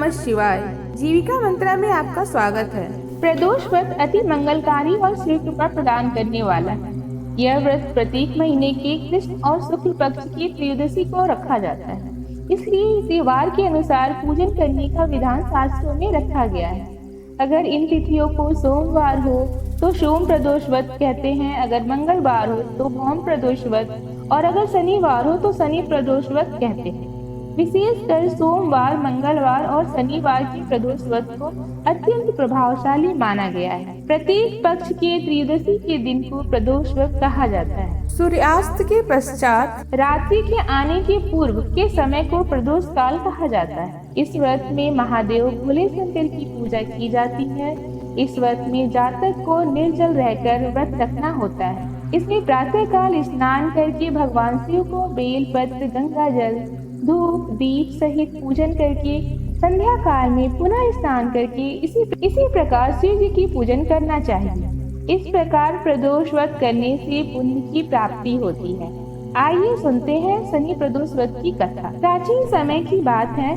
नमः शिवाय। जीविका मंत्रा में आपका स्वागत है। प्रदोष व्रत अति मंगलकारी और श्री कृपा प्रदान करने वाला है। यह व्रत प्रत्येक महीने के कृष्ण और शुक्ल पक्ष की त्रयोदशी को रखा जाता है, इसलिए इसे वार के अनुसार पूजन करने का विधान शास्त्रों में रखा गया है। अगर इन तिथियों को सोमवार हो तो सोम प्रदोष व्रत कहते हैं, अगर मंगलवार हो तो भौम प्रदोष व्रत और अगर शनिवार हो तो शनि प्रदोष व्रत कहते हैं। विशेषकर सोमवार, मंगलवार और शनिवार के प्रदोष व्रत को अत्यंत प्रभावशाली माना गया है। प्रत्येक पक्ष के त्रयोदशी के दिन को प्रदोष व्रत कहा जाता है। सूर्यास्त के पश्चात रात्रि के आने के पूर्व के समय को प्रदोष काल कहा जाता है। इस व्रत में महादेव भोले शंकर की पूजा की जाती है। इस व्रत में जातक को निर्जल रहकर व्रत रखना होता है। इसमें प्रातः काल स्नान करके भगवान शिव को बेल पत्र, गंगा जल, धूप, दीप सहित पूजन करके संध्या काल में पुनः स्नान करके इसी प्रकार शिव जी की पूजन करना चाहिए। इस प्रकार प्रदोष व्रत करने से पुण्य की प्राप्ति होती है। आइए सुनते हैं शनि प्रदोष व्रत की कथा। प्राचीन समय की बात है,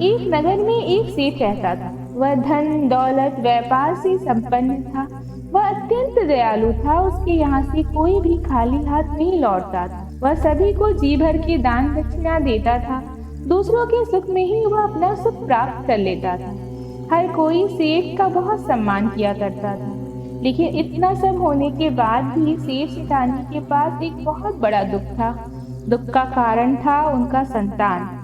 एक नगर में एक सेठ रहता था। वह धन दौलत व्यापार से संपन्न था। वह अत्यंत दयालु था। उसके यहाँ से कोई भी खाली हाथ नहीं लौटता था। वह सभी को जी भर के दान दक्षिणा देता था। दूसरों के सुख में ही वह अपना सुख प्राप्त कर लेता था। हर कोई सेठ का बहुत सम्मान किया करता था। लेकिन इतना सब होने के बाद भी सेठ सेठानी के पास एक बहुत बड़ा दुख था। दुख का कारण था उनका संतान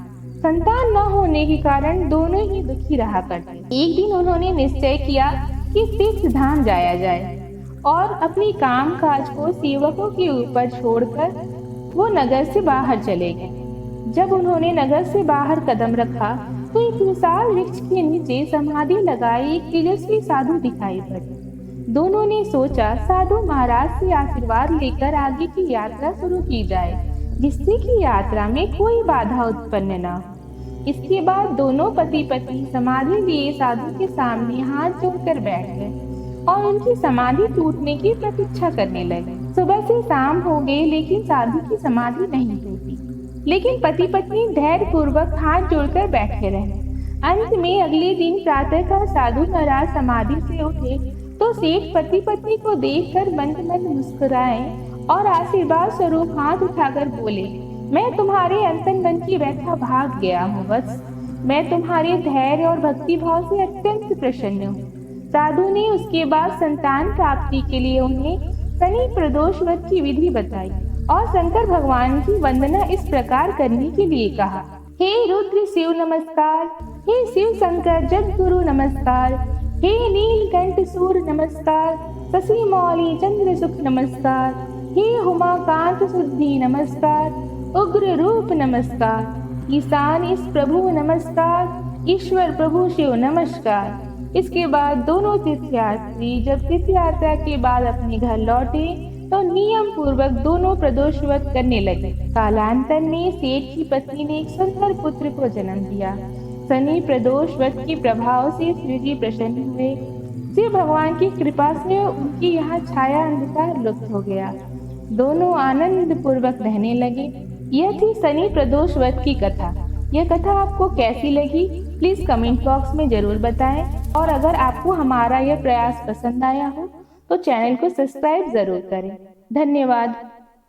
न होने के कारण दोनों ही दुखी रहा करते। एक दिन उन्होंने निश्चय किया कि तीर्थ धाम जाया जाए और अपनी काम काज को सेवकों के ऊपर छोड़कर वो नगर से बाहर चले गए। जब उन्होंने नगर से बाहर कदम रखा तो एक विशाल वृक्ष के नीचे समाधि लगाए एक तेजस्वी साधु दिखाई पड़े। दोनों ने सोचा साधु महाराज से आशीर्वाद लेकर आगे की यात्रा शुरू की जाए, जिससे कि यात्रा में कोई बाधा उत्पन्न न हो। इसके बाद दोनों पति पत्नी समाधि लिए साधु के सामने हाथ जोड़कर बैठ गए और उनकी समाधि टूटने की प्रतीक्षा करने लगे। सुबह से शाम हो गई लेकिन साधु की समाधि नहीं टूटी। लेकिन पति पत्नी धैर्य पूर्वक हाथ जोड़कर बैठे रहे। अंत में अगले दिन प्रातःकाल साधु महाराज समाधि से उठे तो सेठ पति पत्नी को देखकर मंद मंद मुस्कुराए और आशीर्वाद स्वरूप हाथ उठाकर बोले, मैं तुम्हारे अंतन मन की व्यथा भाग गया हूँ। बस मैं तुम्हारे धैर्य और भक्ति भाव से अत्यंत प्रसन्न हूँ। साधु ने उसके बाद संतान प्राप्ति के लिए उन्हें शनि प्रदोष व्रत की विधि बताई और शंकर भगवान की वंदना इस प्रकार करने के लिए कहा। हे रुद्र शिव नमस्कार, हे शिव शंकर जग गुरु नमस्कार, हे नीलकंठ सूर्य नमस्कार, शशि मौली चंद्र सुख नमस्कार, हे उमाकांत शुद्धि नमस्कार, उग्र रूप नमस्कार, ईशान इस प्रभु नमस्कार, ईश्वर प्रभु शिव नमस्कार। इसके बाद दोनों तीर्थयात्री जब तीर्थ यात्रा के बाद अपने घर लौटे तो नियम पूर्वक दोनों प्रदोष व्रत करने लगे। कालांतर में सेठ की पत्नी ने एक सुंदर पुत्र को जन्म दिया। शनि प्रदोष व्रत के प्रभाव से शिव जी प्रसन्न हुए। शिव भगवान की कृपा से उनकी यहाँ छाया अंधकार लुप्त हो गया। दोनों आनंद पूर्वक रहने लगे। यह थी शनि प्रदोष व्रत की कथा। यह कथा आपको कैसी लगी प्लीज कमेंट बॉक्स में जरूर बताएं और अगर आपको हमारा यह प्रयास पसंद आया हो तो चैनल को सब्सक्राइब जरूर करें। धन्यवाद।